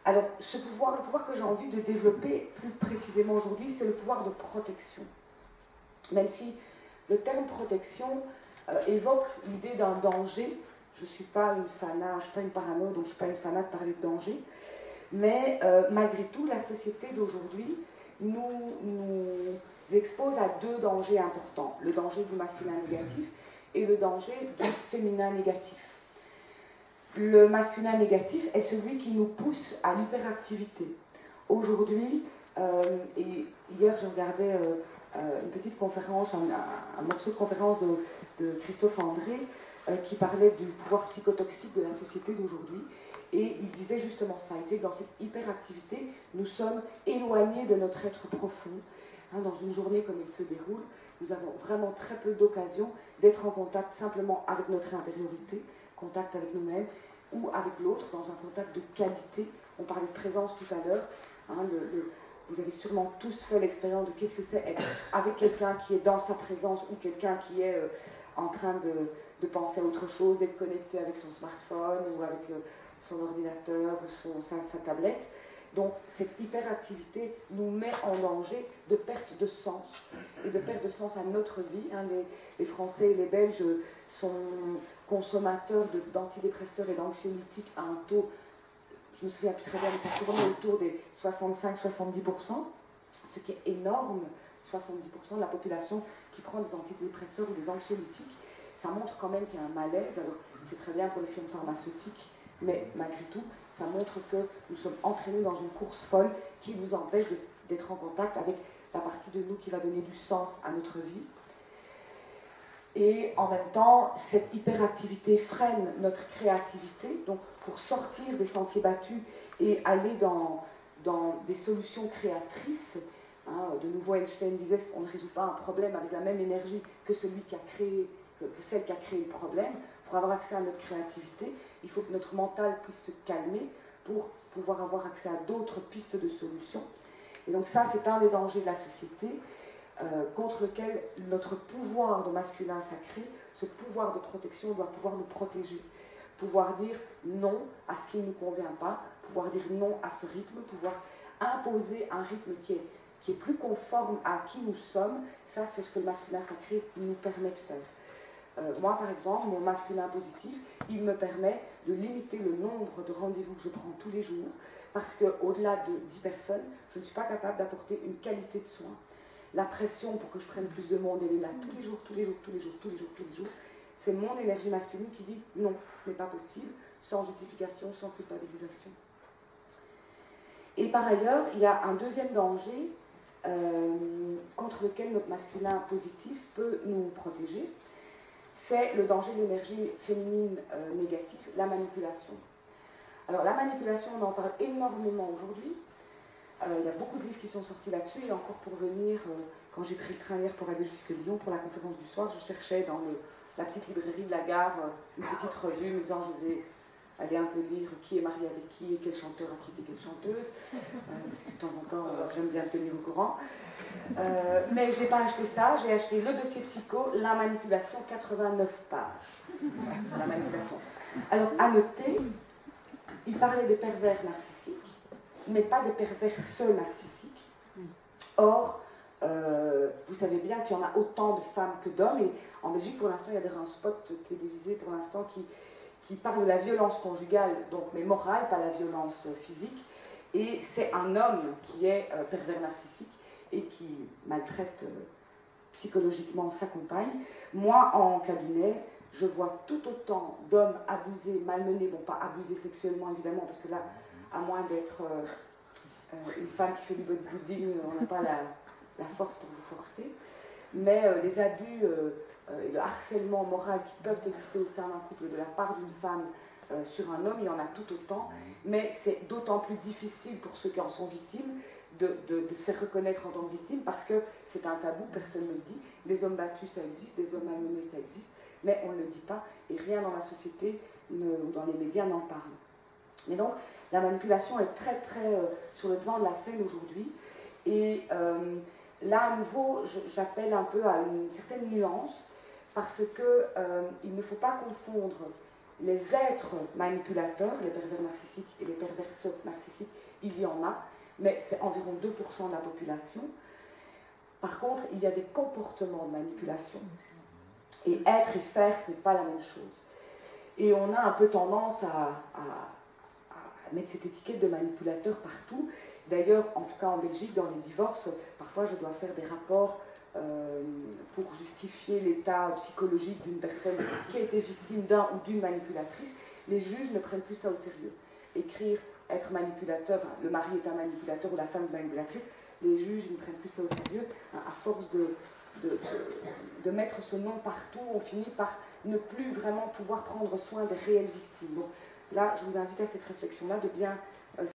Alors, le pouvoir que j'ai envie de développer plus précisément aujourd'hui, c'est le pouvoir de protection. Même si le terme protection évoque l'idée d'un danger, je ne suis pas une fana, je ne suis pas une parano, donc je ne suis pas une fana de parler de danger, mais malgré tout, la société d'aujourd'hui nous expose à deux dangers importants, le danger du masculin négatif et le danger du féminin négatif. Le masculin négatif est celui qui nous pousse à l'hyperactivité. Aujourd'hui, et hier je regardais une petite conférence, un morceau de conférence de Christophe André qui parlait du pouvoir psychotoxique de la société d'aujourd'hui. Et il disait justement ça, il disait que dans cette hyperactivité, nous sommes éloignés de notre être profond. Dans une journée comme elle se déroule, nous avons vraiment très peu d'occasions d'être en contact simplement avec notre intériorité, contact avec nous-mêmes, ou avec l'autre, dans un contact de qualité. On parlait de présence tout à l'heure. Vous avez sûrement tous fait l'expérience de qu'est-ce que c'est être avec quelqu'un qui est dans sa présence ou quelqu'un qui est en train de penser à autre chose, d'être connecté avec son smartphone ou avec son ordinateur ou sa tablette. Donc cette hyperactivité nous met en danger de perte de sens et de perte de sens à notre vie. Les Français et les Belges sont consommateurs d'antidépresseurs et d'anxiolytiques à un taux, je me souviens plus très bien, mais ça tourne autour des 65-70%, ce qui est énorme, 70% de la population qui prend des antidépresseurs ou des anxiolytiques. Ça montre quand même qu'il y a un malaise. Alors c'est très bien pour les firmes pharmaceutiques, mais malgré tout, ça montre que nous sommes entraînés dans une course folle qui nous empêche d'être en contact avec la partie de nous qui va donner du sens à notre vie. Et en même temps, cette hyperactivité freine notre créativité. Donc, pour sortir des sentiers battus et aller dans des solutions créatrices, de nouveau Einstein disait on ne résout pas un problème avec la même énergie que celui qui a créé, que celle qui a créé le problème. Pour avoir accès à notre créativité, il faut que notre mental puisse se calmer pour pouvoir avoir accès à d'autres pistes de solutions. Et donc ça, c'est un des dangers de la société contre lequel notre pouvoir de masculin sacré, ce pouvoir de protection doit pouvoir nous protéger. Pouvoir dire non à ce qui ne nous convient pas, pouvoir dire non à ce rythme, pouvoir imposer un rythme qui est plus conforme à qui nous sommes. Ça, c'est ce que le masculin sacré nous permet de faire. Moi, par exemple, mon masculin positif, il me permet de limiter le nombre de rendez-vous que je prends tous les jours, parce qu'au-delà de 10 personnes, je ne suis pas capable d'apporter une qualité de soin. La pression pour que je prenne plus de monde, elle est là tous les jours, tous les jours, tous les jours, tous les jours, tous les jours. C'est mon énergie masculine qui dit non, ce n'est pas possible, sans justification, sans culpabilisation. Et par ailleurs, il y a un deuxième danger contre lequel notre masculin positif peut nous protéger. C'est le danger de l'énergie féminine négative, la manipulation. Alors la manipulation, on en parle énormément aujourd'hui. Il y a beaucoup de livres qui sont sortis là-dessus. Et encore pour venir, quand j'ai pris le train hier pour aller jusque Lyon pour la conférence du soir, je cherchais dans la petite librairie de la gare une petite revue me disant je vais aller un peu lire qui est marié avec qui et quel chanteur a quitté quelle chanteuse, parce que de temps en temps j'aime bien me tenir au courant. Mais je n'ai pas acheté ça, j'ai acheté le dossier psycho, la manipulation, 89 pages sur la manipulation. Alors à noter, il parlait des pervers narcissiques, mais pas des perverses narcissiques. Or, vous savez bien qu'il y en a autant de femmes que d'hommes, et en Belgique pour l'instant il y a un spot télévisé pour l'instant qui parle de la violence conjugale, donc mais morale, pas la violence physique, et c'est un homme qui est pervers narcissique et qui maltraite psychologiquement sa compagne. Moi, en cabinet, je vois tout autant d'hommes abusés, malmenés, bon pas abusés sexuellement évidemment, parce que là, à moins d'être une femme qui fait du bodybuilding, on n'a pas la force pour vous forcer, mais les abus et le harcèlement moral qui peuvent exister au sein d'un couple de la part d'une femme sur un homme, il y en a tout autant, mais c'est d'autant plus difficile pour ceux qui en sont victimes de se faire reconnaître en tant que victime, parce que c'est un tabou, personne ne le dit. Des hommes battus, ça existe, des hommes malmenés, ça existe, mais on ne le dit pas, et rien dans la société ou dans les médias n'en parle. Mais donc, la manipulation est très très sur le devant de la scène aujourd'hui, et là à nouveau, j'appelle un peu à une certaine nuance, parce que il ne faut pas confondre les êtres manipulateurs, les pervers narcissiques et les perverses narcissiques, il y en a, mais c'est environ 2% de la population. Par contre, il y a des comportements de manipulation. Et être et faire, ce n'est pas la même chose. Et on a un peu tendance à mettre cette étiquette de manipulateur partout. D'ailleurs, en tout cas en Belgique, dans les divorces, parfois je dois faire des rapports pour justifier l'état psychologique d'une personne qui a été victime d'un ou d'une manipulatrice. Les juges ne prennent plus ça au sérieux. Écrire être manipulateur, enfin, le mari est un manipulateur ou la femme est manipulatrice, les juges ne prennent plus ça au sérieux. À force de mettre ce nom partout, on finit par ne plus vraiment pouvoir prendre soin des réelles victimes. Donc là, je vous invite à cette réflexion-là, de bien